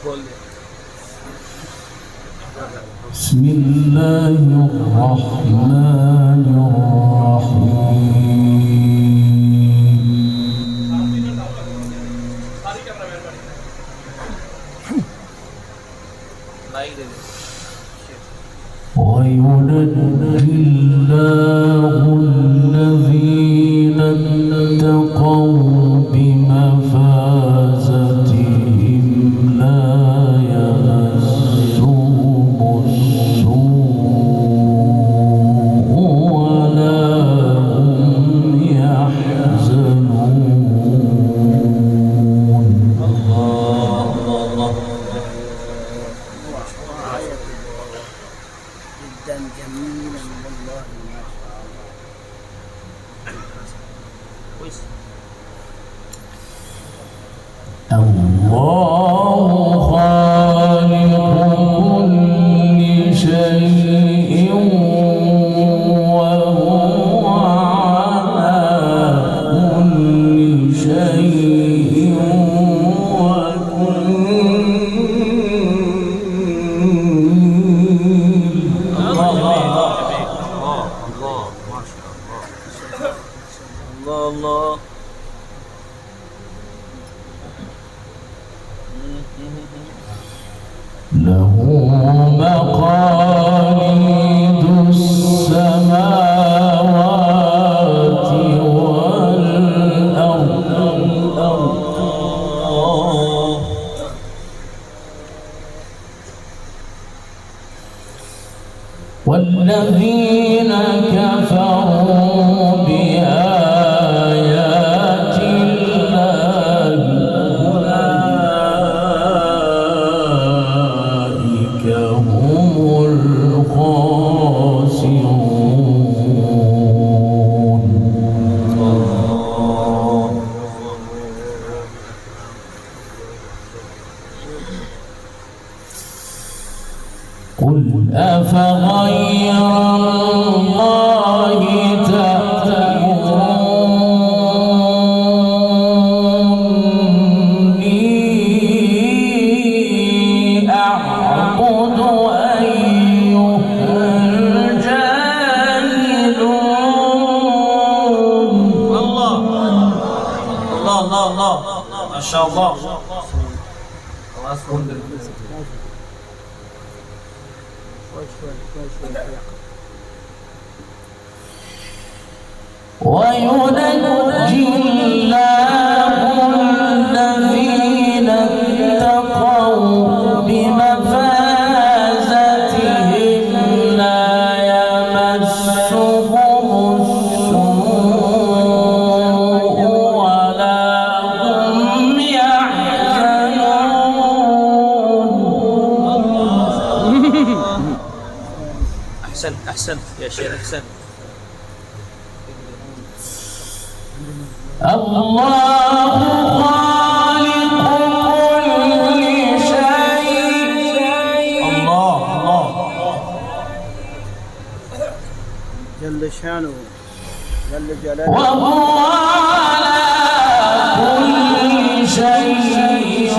بسم الله الرحمن الرحيم وينجي الله الذين اتقوا بمفازتهم لا يمسهم السوء ولا هم يحزنون. الله الله جدا جميلا والله ما شاء الله. الله خالق كل شيء وهو على كل شيء وكيل. الله له مقاليد السماوات والأرض. والذين كفروا بآيات الله أولئك هم الخاسرون. قل أفغير الله تأمروني أعبد أيها الجاهلون. الله ما شاء الله. وينجي الله الذين اتقوا بمفازتهم لا يمسهم السوء ولا هم يحزنون. أحسنت يا شيخ، أحسنت. الله خالق كل شيء. الله جل شانه جل جلاله وهو على كل شيء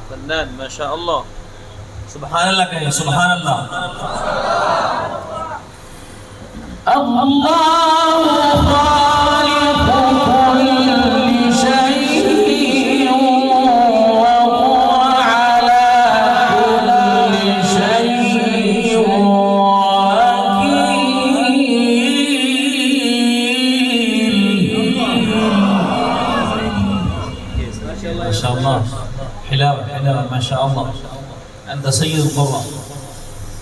فنان ما شاء الله. سبحان الله يا سبحان الله. الله خالق كل شيء وهو على كل شيء وكيل. ما شاء الله. حلاوة ما شاء الله. أنت سيد القراء.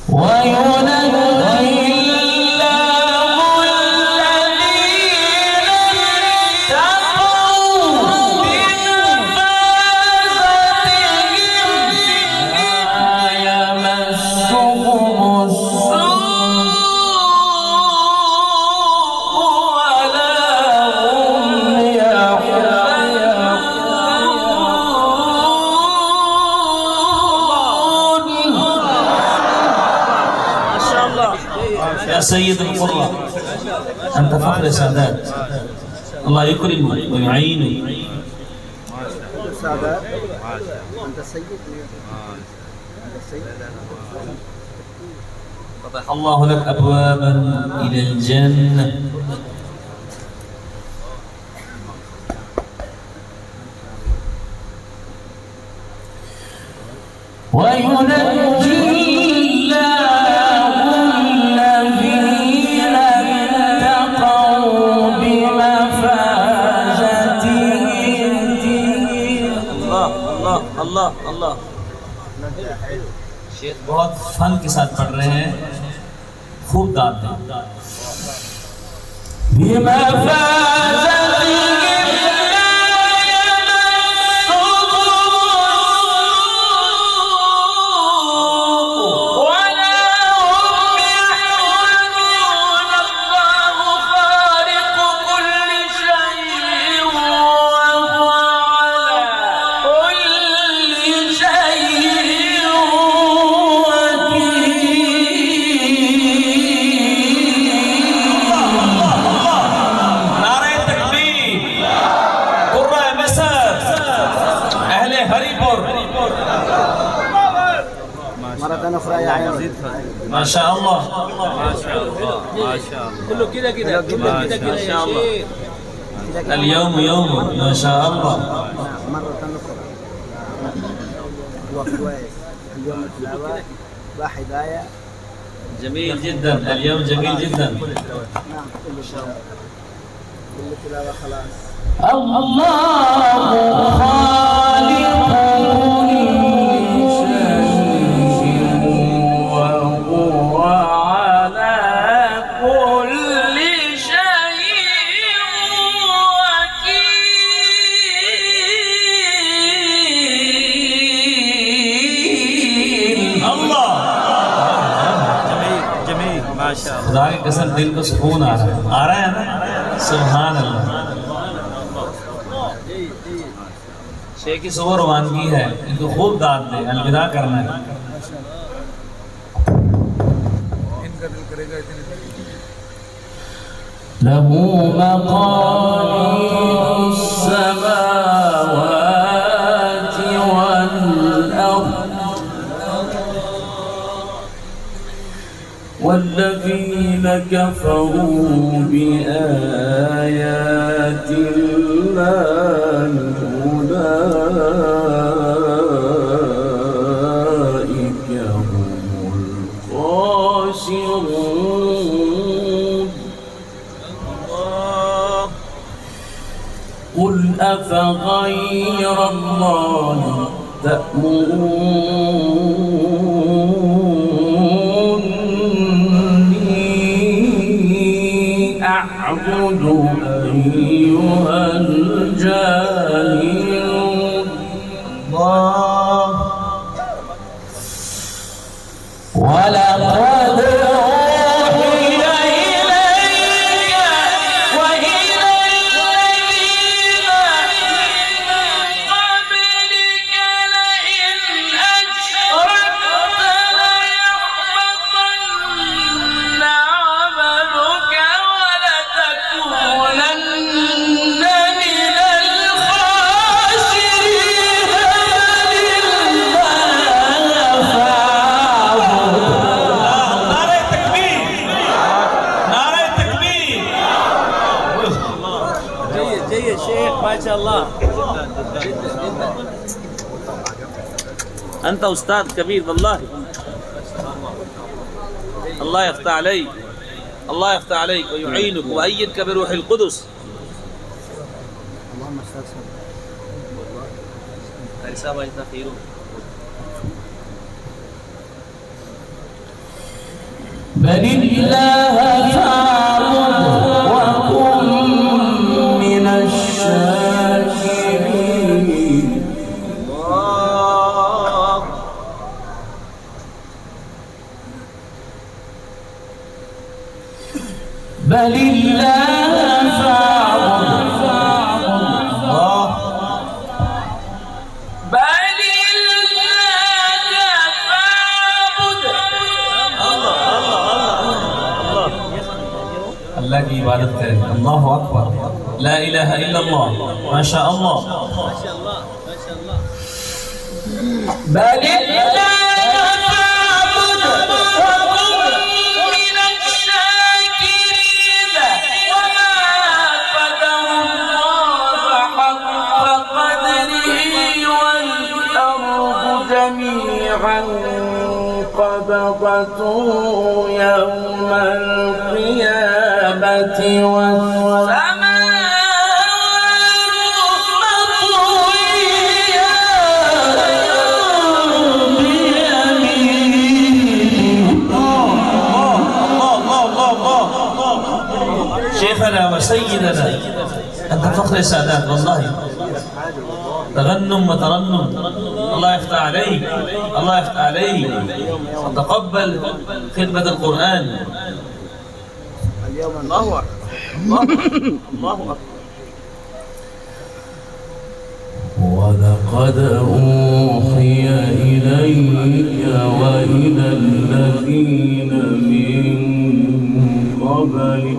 وينجي الله الذين اتقوا بمفازتهم لا يمسهم السوء ولا هم يحزنون. السيد القرة، أنت فخر سادات، الله يكرمك ويعينك. السادات أنت السيد. أنت السيد. فتح الله لك أبوابا إلى الجنة. وينجي الله الذين اتقوا بمفازتهم. الله الله الله الله. शेख बहुत फन के साथ पढ़ रहे हैं, खूब दाद दें। مرة أخرى يا عين. ما شاء الله ما شاء الله ما شاء الله كله كده كده كله كده كده يا شيخ. اليوم يوم ما شاء الله. مرة أخرى الوقت كويس. اليوم التلاوة وحداية. جميل جدا، اليوم جميل جدا. نعم كل شيء كل تلاوة خلاص. الله خالق كل شيء وهو على كل شيء وكيل. الله جميل جميल ما شاء الله. खुदा की कसम दिल को सुकून आ रहा है ना। सुभान अल्लाह। शेख की सुबह रवानगी है, इनको खूब दाद दे, अलविदा करना है। له مقاليد السماوات والأرض والذين كفروا بآيات الله أولئك هم الخاسرون. قل أفغير الله تأمروني أعبد أيها الجاهلون. الله ولقد أوحي إليك وإلى الذين من قبلك لئن أشركت ليحبطن عملك ولتكونن من الخاسرين. नारे तकबीर, नारे तकबीर। جيد جيد شيخ ما شاء الله. أنت أستاذ كبير والله. الله يفتح عليك، الله يفتح عليك ويعينك وأيدك بروح القدس. اللهم استغفر. الرسالة يتخيرون. بل الله فاعبد وكن من الشاكرين. بل الله فاعبد بل الله فاعبد. الله الله الله الله أكبر لا إله إلا الله ما شاء الله بل الله فاعبد وكن من الشاكرين وما قدر الله حق قدره والأرض جميعا قبضته يوم القيامة شيخنا وسيدنا أنت فخر السادات والله تغنم وترنم الله يفتح عليك الله يفتح عليك وتقبل خدمة القرآن اليوم الله أكبر الله أكبر ولقد أوحي إليك وإلى الذين من قبلك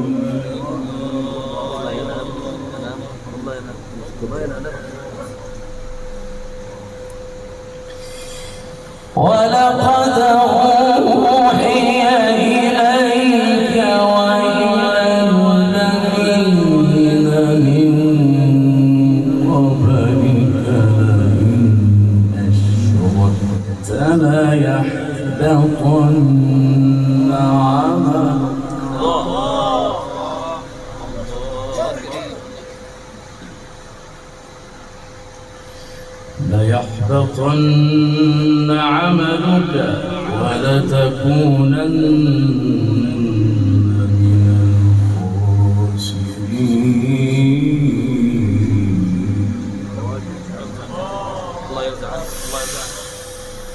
ولقد أوحي إليك وإلى الذين من قبلك لئن أشركت ليحبطن عملك ليحبطن عملك ولتكونن من الخاسرين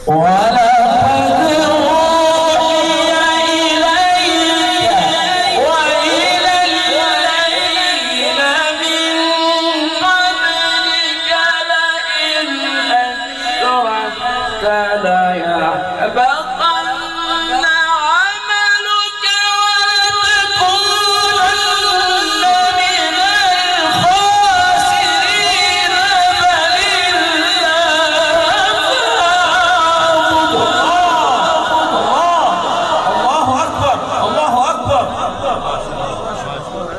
ولقد أوحي إليك وإلى الذين من قبلك لئن أشركت ليحبطن عملك ولتكونن من الخاسرين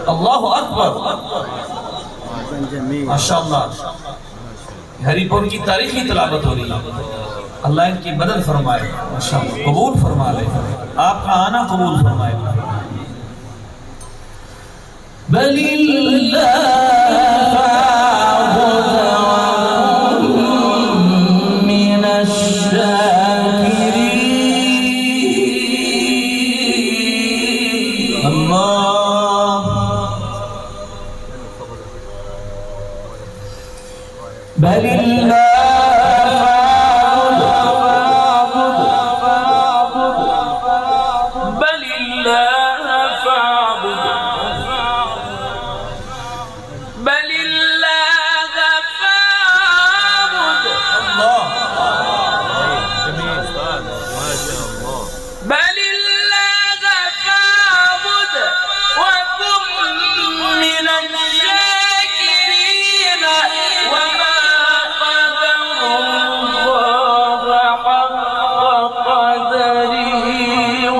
الله أكبر माशाअल्लाह हरिपुर की तारीखी तिलावत हो रही है अल्लाह इनकी मदद फरमाए माशाअल्लाह कबूल फरमा ले आपका आना कबूल फरमाए من الشاكرين الله بل الله بل الله فاعبد بل الله فاعبد بل الله فاعبد وكن من الشاكرين وما قدر الله حق قدره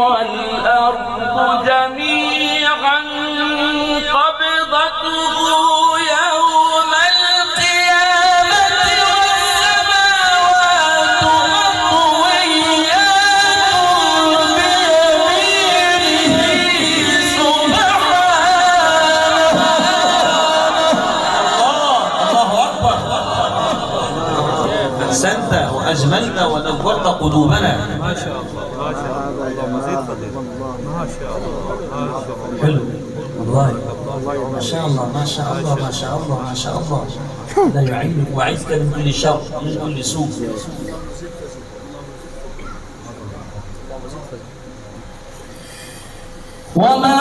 والأرض جميعا قبضته يوم القيامة والسماوات مطويات بيمينه سبحانه الله أكبر أحسنت وأجملت ونورت قلوبنا ما شاء الله مزيد فضيلة ما شاء الله حلو والله ما شاء الله ما شاء الله ما شاء الله ما شاء الله لا يعينك وعزك من كل شر من كل سوء وما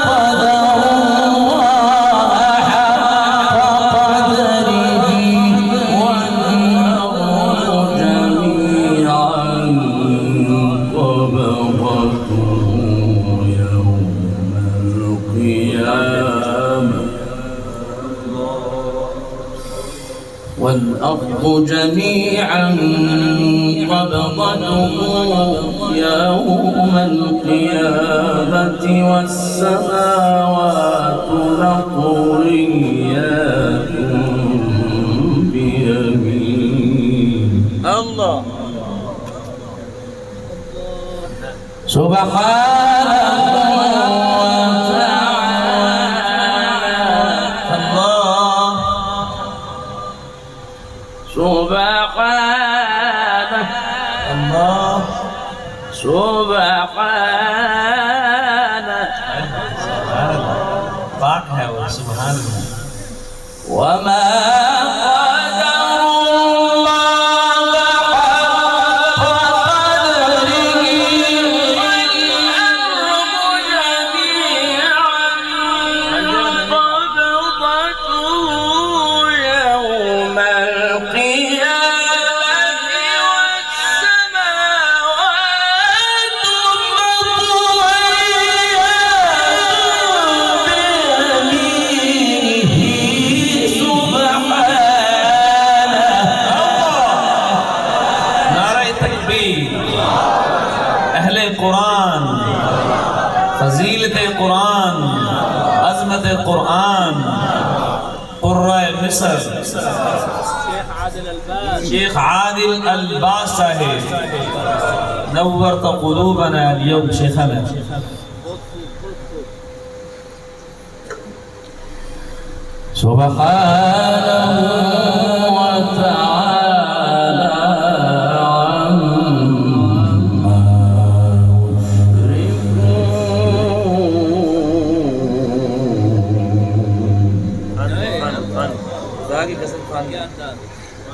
قدر الله حق قدره والأرض جميعا قبضته يوم القيامة والأرض جميعا قبضته يوم القيامة والسماوات مطويات بيمينه. الله سبحانه سبحانه الله سبحانه पाक है वो सुभान अल्लाह وما कुरान अजमत कुरान कुर्राए मिस्र शेख आदिल अल्बास साहिब नव्वरत क़ुलूबना अल-यौम शेखना सुब्हानहु व तआला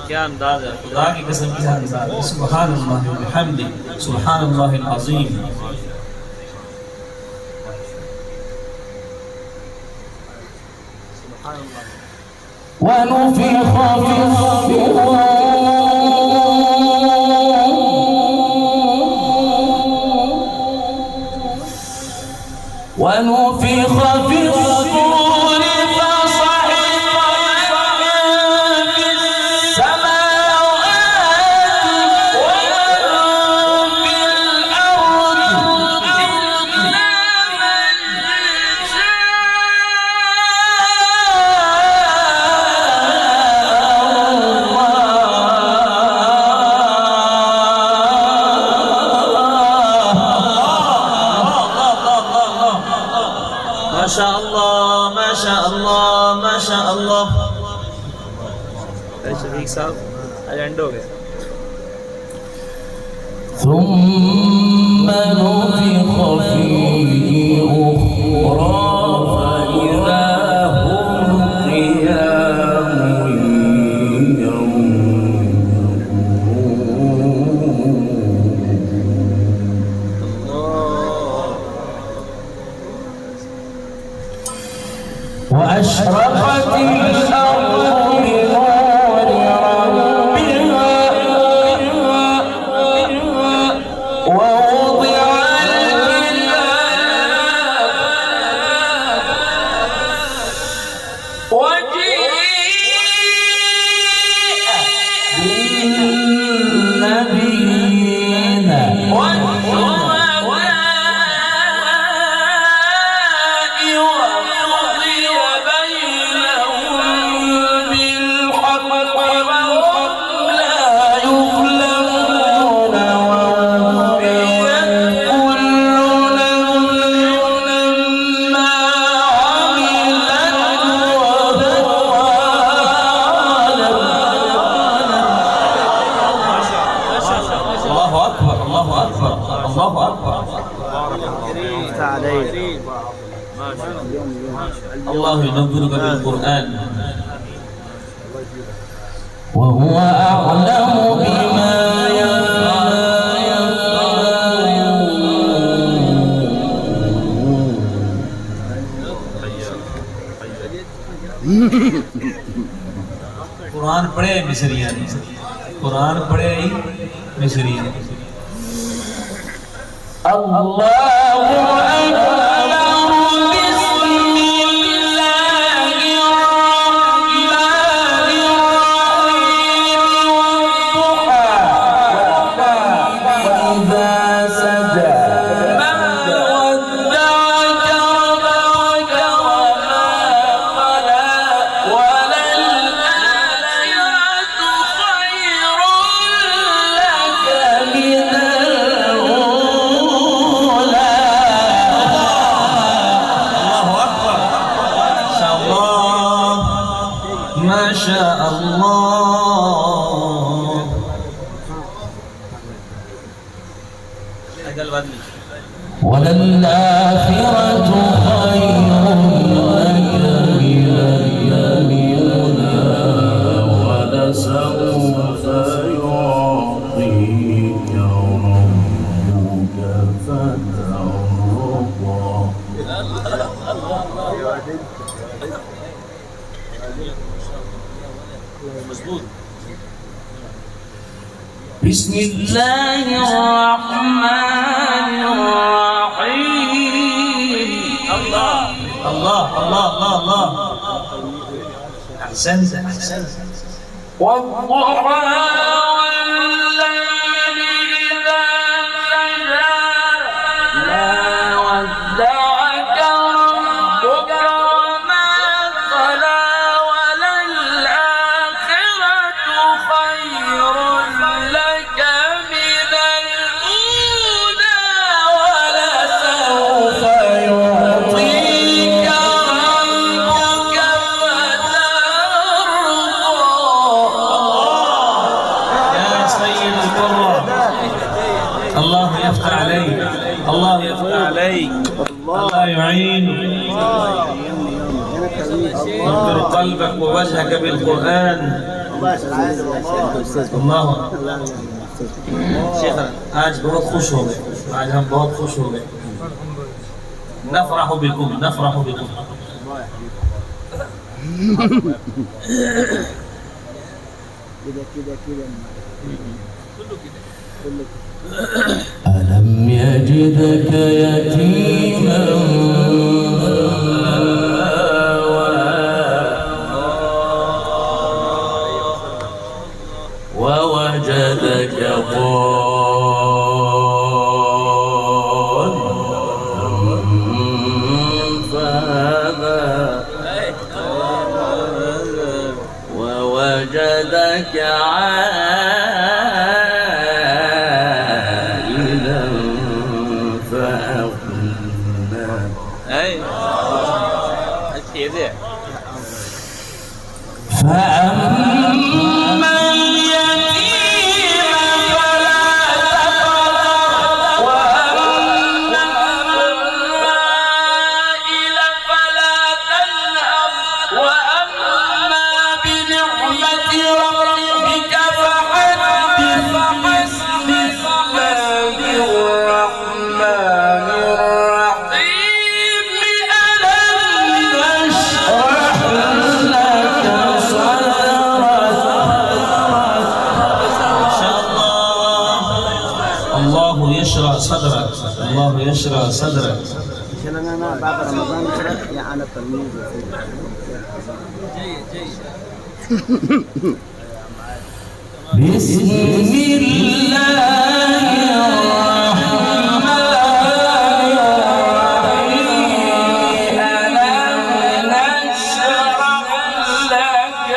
क्या अंदाज है खुदा की कसम क्या अंदाज है सुभान अल्लाह व बिहम्दी सुभान अल्लाह अज़ीम ونفخ في الصور ونفخ في الصور فصعق من في السماوات ومن في الأرض إلا ما شاء الله ما شاء الله ما شاء الله शफीक साहब आज एंड हो गया ثم نفخ فيه أخرى فإذا هم قيام وأشرقت الأرض بنور ربها ووضع الكتاب وجيء بالنبيين والشهداء وقضي بينهم بالحق وهم لا يظلمون ووفيت كل نفس ما عملت الله أكبر الله أكبر الله أكبر الله ينورك بالقرآن وهو أعلم بما कुरान पढ़े मिसरिया ने कुरान पढ़े ही मिसरिया الله أكبر بسم الله الرحمن الرحيم ما شاء الله. وللآخرة خير لك من الأولى ولسوف يعطيك ربك فترضى. بسم الله الرحمن الرحيم. الله الله الله الله الله. أحسنت أحسنت. والضحى والليل إذا سجى ما ودعك ربك وما قلى وللآخرة خير لك من الأولى ولسوف يعطيك ربك يا سيد القرى، الله يفتح عليك، الله يفتح عليك، الله يعينك، ينور قلبك ووجهك بالقرآن. الله شيخنا आज बहुत खुश हो गए, आज हम बहुत खुश हो गए. नफरह बिकुम, नफरह बिकुम. كده ألم يجدك يتيما ووجدك ضالا فهدى ووجدك عائلا فأغنى. فأما اليتيم فلا تقهر وأما السائل فلا تنهر وأما بنعمة ربك فحدث. بسم الله الرحمن الرحيم. ألم نشرح لك صدرك. ما شاء الله. الله يشرح صدرك، الله يشرح صدرك. عشان انا بعد رمضان كده يعني انا التلميذ بسم الله الرحمن الرحيم. ألم نشرح لك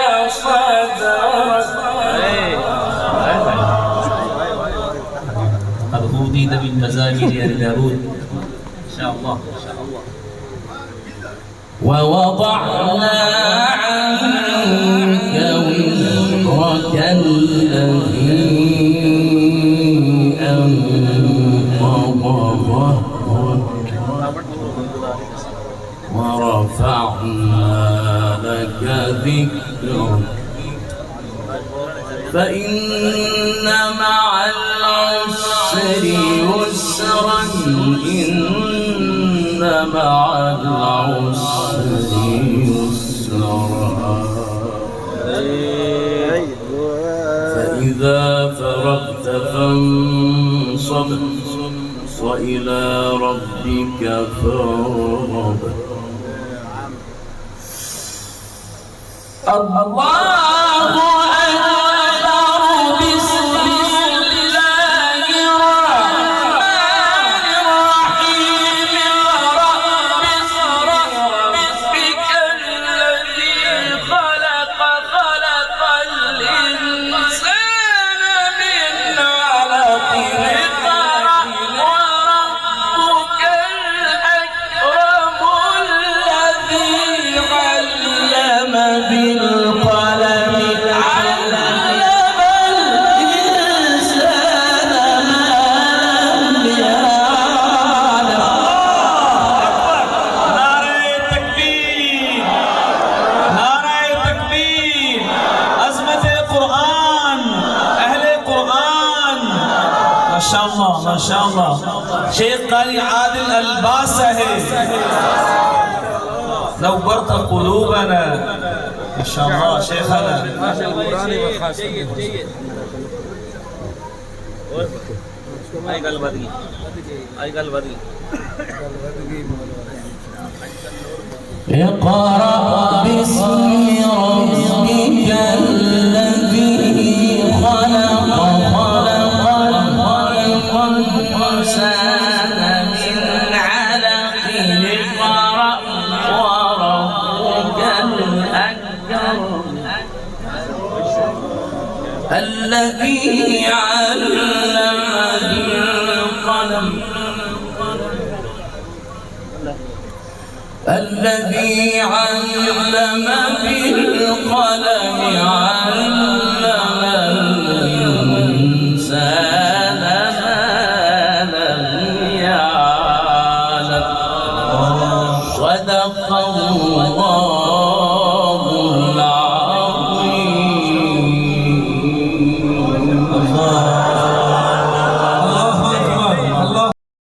صدرك. قد هوديت بالمزاجر يا داود. إن شاء الله إن شاء الله. ووضعنا عنك وزرك الذي أنقض ظهرك ورفعنا لك ذكرك فإن مع العسر يسرا إن مع العسر يسرا فإذا فرغت فانصب وإلى ربك فارغب. الله أكبر. بسم الله الرحمن الرحيم. اقرأ باسمك الذي خلق الإنسان من علق. اقرأ وربك الأكرم الذي علم بالقلم माशाअल्लाह शेख कारी आदिल अलबास साहिब नव्वरत क़ुलूबना माशाअल्लाह शेखना आई गल बद गई اقرأ باسم ربك الذي خلق الإنسان من علق اقرأ وربك الأكرم الذي علم بالقلم الذي علم بالقلم علم الإنسان ما لم يعلم صدق الله